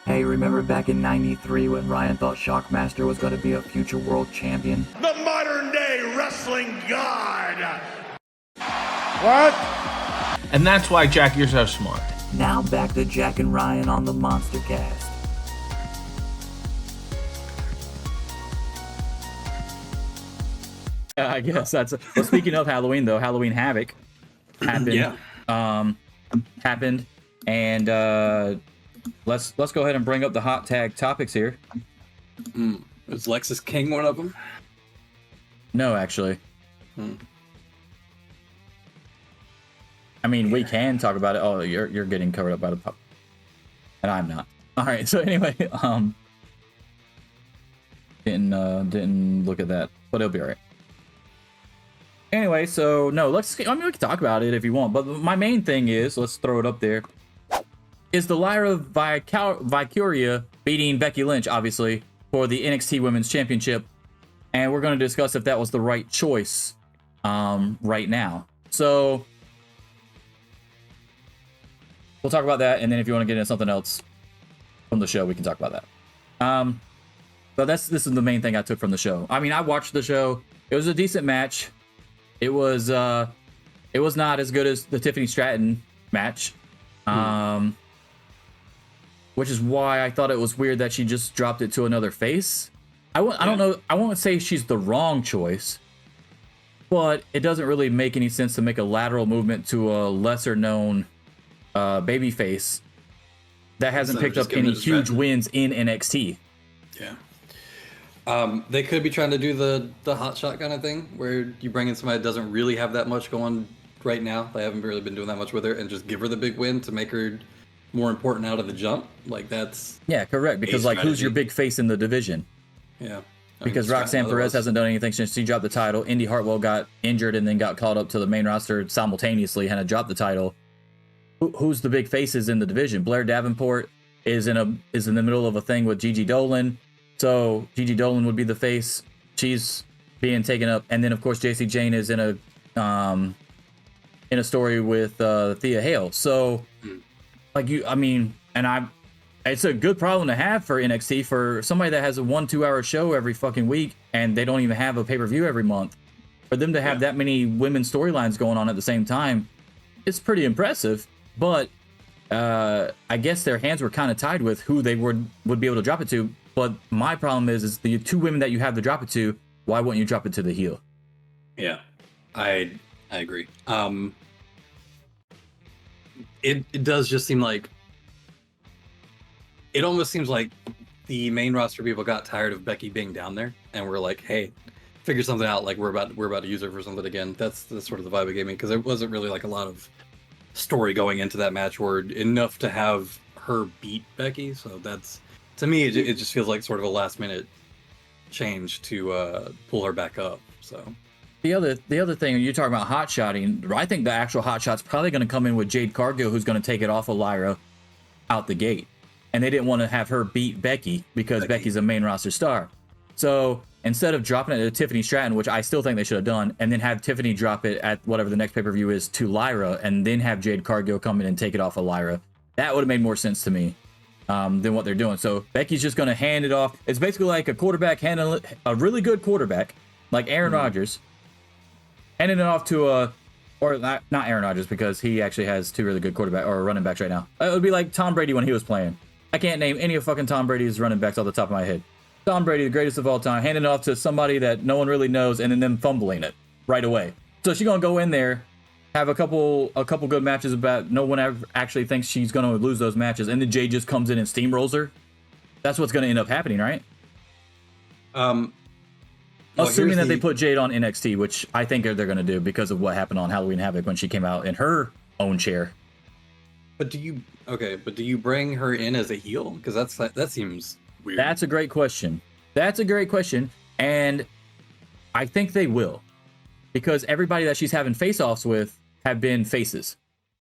Hey, remember back in '93 when Ryan thought Shockmaster was going to be a future world champion? The modern day wrestling god! What? And that's why, Jack, you're so smart. Now back to Jack and Ryan on the MonsterCast. I guess that's. Well, speaking of Halloween, though, Halloween Havoc happened. Yeah. Happened, and let's go ahead and bring up the hot tag topics here. Is Lexus King one of them? No, actually. I mean, we can talk about it. Oh, you're getting covered up by the pup, and I'm not. All right. So anyway, didn't look at that, but it'll be all right. Anyway, so no, we can talk about it if you want, but my main thing is, let's throw it up there, is the Lyra Valkyria beating Becky Lynch, obviously, for the NXT Women's Championship, and we're going to discuss if that was the right choice right now. So we'll talk about that, and then if you want to get into something else from the show, we can talk about that. But this is the main thing I took from the show. I mean, I watched the show. It was a decent match. It was not as good as the Tiffany Stratton match, which is why I thought it was weird that she just dropped it to another face. I don't know. I won't say she's the wrong choice, but it doesn't really make any sense to make a lateral movement to a lesser known baby face that hasn't picked up any huge wins in NXT. Yeah. They could be trying to do the hot shot kind of thing where you bring in somebody that doesn't really have that much going right now. They haven't really been doing that much with her, and just give her the big win to make her more important out of the jump. Like that's correct. Because like, who's your big face in the division? Yeah. Because Roxanne Perez hasn't done anything since she dropped the title. Indy Hartwell got injured and then got called up to the main roster simultaneously and had dropped the title. Who's the big faces in the division? Blair Davenport is in the middle of a thing with Gigi Dolan. So Gigi Dolan would be the face. She's being taken up, and then of course JC Jane is in a story with Thea Hale. So it's a good problem to have for NXT, for somebody that has a 1-2 hour show every fucking week and they don't even have a pay-per-view every month. For them to have that many women's storylines going on at the same time, it's pretty impressive. But I guess their hands were kind of tied with who they would be able to drop it to. But my problem is the two women that you have to drop it to, why wouldn't you drop it to the heel? Yeah, I agree. It does just seem like, it almost seems like the main roster people got tired of Becky being down there, and we're like, hey, figure something out. Like we're about to use her for something again. That's sort of the vibe it gave me, because there wasn't really like a lot of story going into that match, or enough to have her beat Becky. So that's, to me, it just feels like sort of a last minute change to pull her back up. So the other thing, you're talking about hot shotting. I think the actual hot shot's probably going to come in with Jade Cargill, who's going to take it off of Lyra out the gate. And they didn't want to have her beat Becky because Becky's a main roster star. So instead of dropping it to Tiffany Stratton, which I still think they should have done, and then have Tiffany drop it at whatever the next pay-per-view is to Lyra, and then have Jade Cargill come in and take it off of Lyra, that would have made more sense to me than what they're doing. So Becky's just going to hand it off. It's basically like a quarterback handling a really good quarterback, like Aaron Rodgers, handing it off to not Aaron Rodgers, because he actually has two really good quarterback or running backs right now. It would be like Tom Brady when he was playing. I can't name any of fucking Tom Brady's running backs off the top of my head. Tom Brady, the greatest of all time, handing it off to somebody that no one really knows, and then them fumbling it right away. So she's gonna go in there, have a couple good matches, about no one ever actually thinks she's gonna lose those matches, and then Jay just comes in and steamrolls her. That's what's gonna end up happening, right? Assuming that they put Jade on NXT, which I think they're gonna do because of what happened on Halloween Havoc when she came out in her own chair. But do you bring her in as a heel? Because that seems weird. That's a great question. And I think they will, because everybody that she's having face-offs with have been faces.